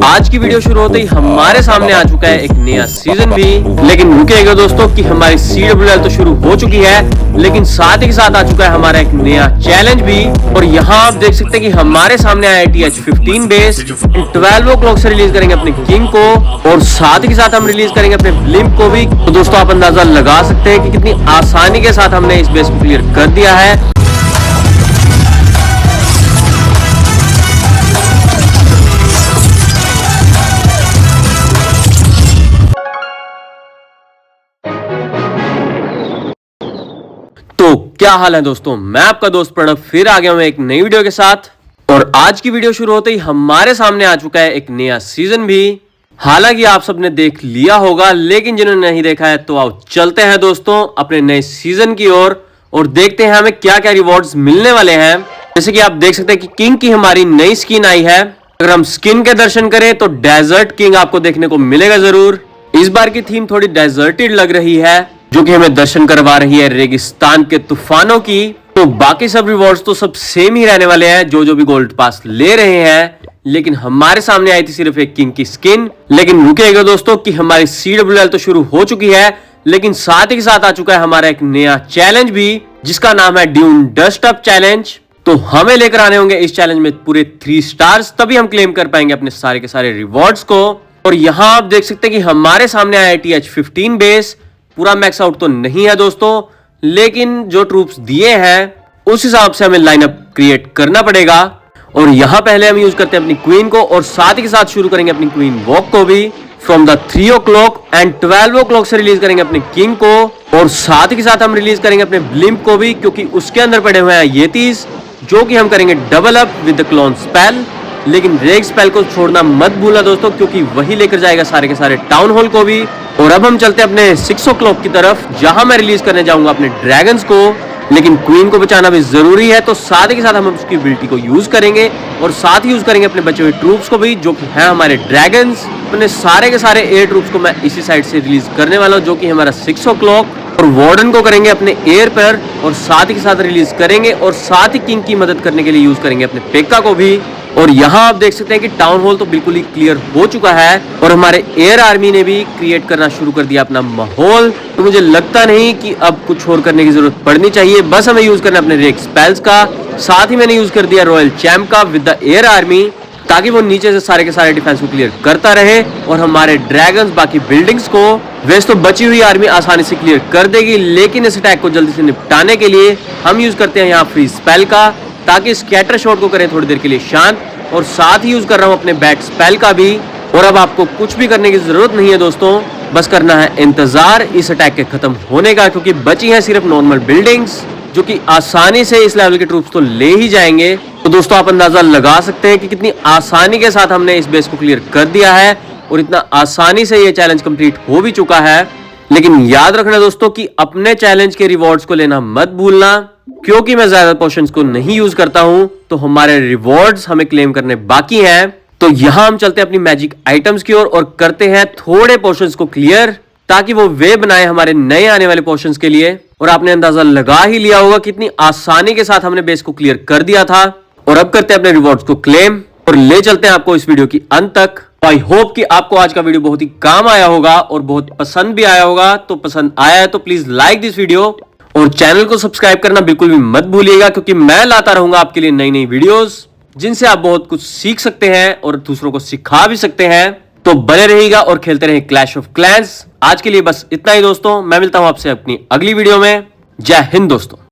आज की वीडियो शुरू होते ही हमारे सामने आ चुका है एक नया सीजन भी। लेकिन रुकेगा दोस्तों कि हमारी CWL तो शुरू हो चुकी है, लेकिन साथ ही साथ आ चुका है हमारा एक नया चैलेंज भी। और यहाँ आप देख सकते हैं कि हमारे सामने आया TH15 बेस। 12 o'clock से रिलीज करेंगे अपने किंग को और साथ ही साथ हम रिलीज करेंगे अपने ब्लिम्प को भी। तो दोस्तों आप अंदाजा लगा सकते हैं कि कितनी आसानी के साथ हमने इस बेस को क्लियर कर दिया है। तो क्या हाल है दोस्तों, मैं आपका दोस्त प्रणव फिर आ गया हूं एक नई वीडियो के साथ। और आज की वीडियो शुरू होते ही हमारे सामने आ चुका है एक नया सीजन भी। हालांकि आप सबने देख लिया होगा, लेकिन जिन्होंने नहीं देखा है तो आओ चलते हैं दोस्तों अपने नए सीजन की ओर और देखते हैं हमें क्या क्या रिवॉर्ड्स मिलने वाले हैं। जैसे कि आप देख सकते हैं कि किंग की हमारी नई स्किन आई है। अगर हम स्किन के दर्शन करें तो डेजर्ट किंग आपको देखने को मिलेगा जरूर। इस बार की थीम थोड़ी डेजर्टेड लग रही है, जो कि हमें दर्शन करवा रही है रेगिस्तान के तूफानों की। तो बाकी सब रिवॉर्ड्स तो सब सेम ही रहने वाले हैं जो भी गोल्ड पास ले रहे हैं, लेकिन हमारे सामने आई थी सिर्फ एक किंग की स्किन। लेकिन रुकेगा दोस्तों कि हमारी CWL तो शुरू हो चुकी है, लेकिन साथ ही साथ आ चुका है हमारा एक नया चैलेंज भी, जिसका नाम है ड्यून डस्ट अप चैलेंज। तो हमें लेकर आने होंगे इस चैलेंज में पूरे 3 स्टार्स, तभी हम क्लेम कर पाएंगे अपने सारे के सारे रिवॉर्ड्स को। और यहाँ आप देख सकते हैं कि हमारे सामने आया TH15 बेस। पूरा मैक्स आउट तो नहीं है दोस्तों, लेकिन जो ट्रूप्स दिए हैं उस हिसाब से हमें लाइनअप क्रिएट करना पड़ेगा। और यहां पहले हम यूज करते हैं अपनी क्वीन को और साथ ही साथ शुरू करेंगे अपनी क्वीन वॉक को भी from the 3 o'clock and 12 o'clock से रिलीज करेंगे अपने किंग को और साथ ही साथ हम रिलीज करेंगे अपने ब्लिम्प को भी, क्योंकि उसके अंदर पड़े हुए हैं येतीज, जो कि हम करेंगे double up with the clone spell. लेकिन रेग स्पेल को छोड़ना मत भूलना दोस्तों, क्योंकि वही लेकर जाएगा सारे के सारे टाउन हॉल को भी। और अब हम चलते हैं अपने 6 o'clock की तरफ, जहां मैं रिलीज करने जाऊंगा अपने ड्रैगन्स को। लेकिन क्वीन को बचाना भी जरूरी है, तो साथ ही साथ हम उसकी एबिलिटी को यूज करेंगे और साथ ही यूज करेंगे अपने बचे हुए ट्रूप्स को भी, जो कि है हमारे ड्रैगन्स। अपने सारे के सारे एयर ट्रूप्स को मैं इसी साइड से रिलीज करने वाला हूं, जो कि हमारा 6 o'clock। और वार्डन को करेंगे अपने एयर पर और साथ ही साथ रिलीज करेंगे और साथ ही किंग की मदद करने के लिए यूज करेंगे अपने पेक्का को भी। और यहाँ आप देख सकते हैं कि टाउन हॉल तो बिल्कुल ही क्लियर हो चुका है और हमारे एयर आर्मी ने भी क्रिएट करना शुरू कर दिया अपना माहौल। तो मुझे लगता नहीं कि अब कुछ और करने की जरूरत पड़नी चाहिए, बस हमें यूज करना अपने रेक स्पेल्स का। साथ ही मैंने यूज कर दिया रॉयल चैम्प का विद द एयर आर्मी, ताकि वो नीचे से सारे के सारे डिफेंस को क्लियर करता रहे और हमारे ड्रैगन्स बाकी बिल्डिंग्स को, वैसे तो बची हुई आर्मी आसानी से क्लियर कर देगी, लेकिन इस अटैक को जल्दी से निपटाने के लिए हम यूज करते हैं यहाँ फ्री स्पेल का, ताकि स्कैटर शॉट को करें थोड़ी देर के लिए शांत। और साथ ही यूज कर रहा हूं अपने बैट स्पेल का भी। और अब आपको कुछ भी करने की जरूरत नहीं है दोस्तों, बस करना है इंतजार इस अटैक के खत्म होने का, क्योंकि बची है सिर्फ नॉर्मल बिल्डिंग्स, जो कि आसानी से इस लेवल के ट्रूप्स तो ले ही जाएंगे। तो दोस्तों आप अंदाजा लगा सकते हैं कि कितनी आसानी के साथ हमने इस बेस को क्लियर कर दिया है और इतना आसानी से ये चैलेंज कंप्लीट हो भी चुका है। लेकिन याद रखना दोस्तों कि अपने चैलेंज के रिवॉर्ड्स को लेना मत भूलना, क्योंकि मैं ज्यादा पोशंस को नहीं यूज करता हूं, तो हमारे रिवॉर्ड्स हमें क्लेम करने बाकी हैं। तो यहां हम चलते हैं अपनी मैजिक आइटम्स की ओर और करते हैं थोड़े पोशंस को क्लियर, ताकि वो वे बनाए हमारे नए आने वाले पोशंस के लिए। और आपने अंदाजा लगा ही लिया होगा कितनी आसानी के साथ हमने बेस को क्लियर कर दिया था। और अब करते हैं अपने रिवॉर्ड्स को क्लेम और ले चलते हैं आपको इस वीडियो की अंत तक। आई होप कि आपको आज का वीडियो बहुत ही काम आया होगा और बहुत पसंद भी आया होगा। तो पसंद आया है तो प्लीज लाइक दिस वीडियो और चैनल को सब्सक्राइब करना बिल्कुल भी मत भूलिएगा, क्योंकि मैं लाता रहूंगा आपके लिए नई नई वीडियोस, जिनसे आप बहुत कुछ सीख सकते हैं और दूसरों को सिखा भी सकते हैं। तो बने रहिएगा और खेलते रहिए क्लैश ऑफ क्लैंस। आज के लिए बस इतना ही दोस्तों, मैं मिलता हूं आपसे अपनी अगली वीडियो में। जय हिंद दोस्तों।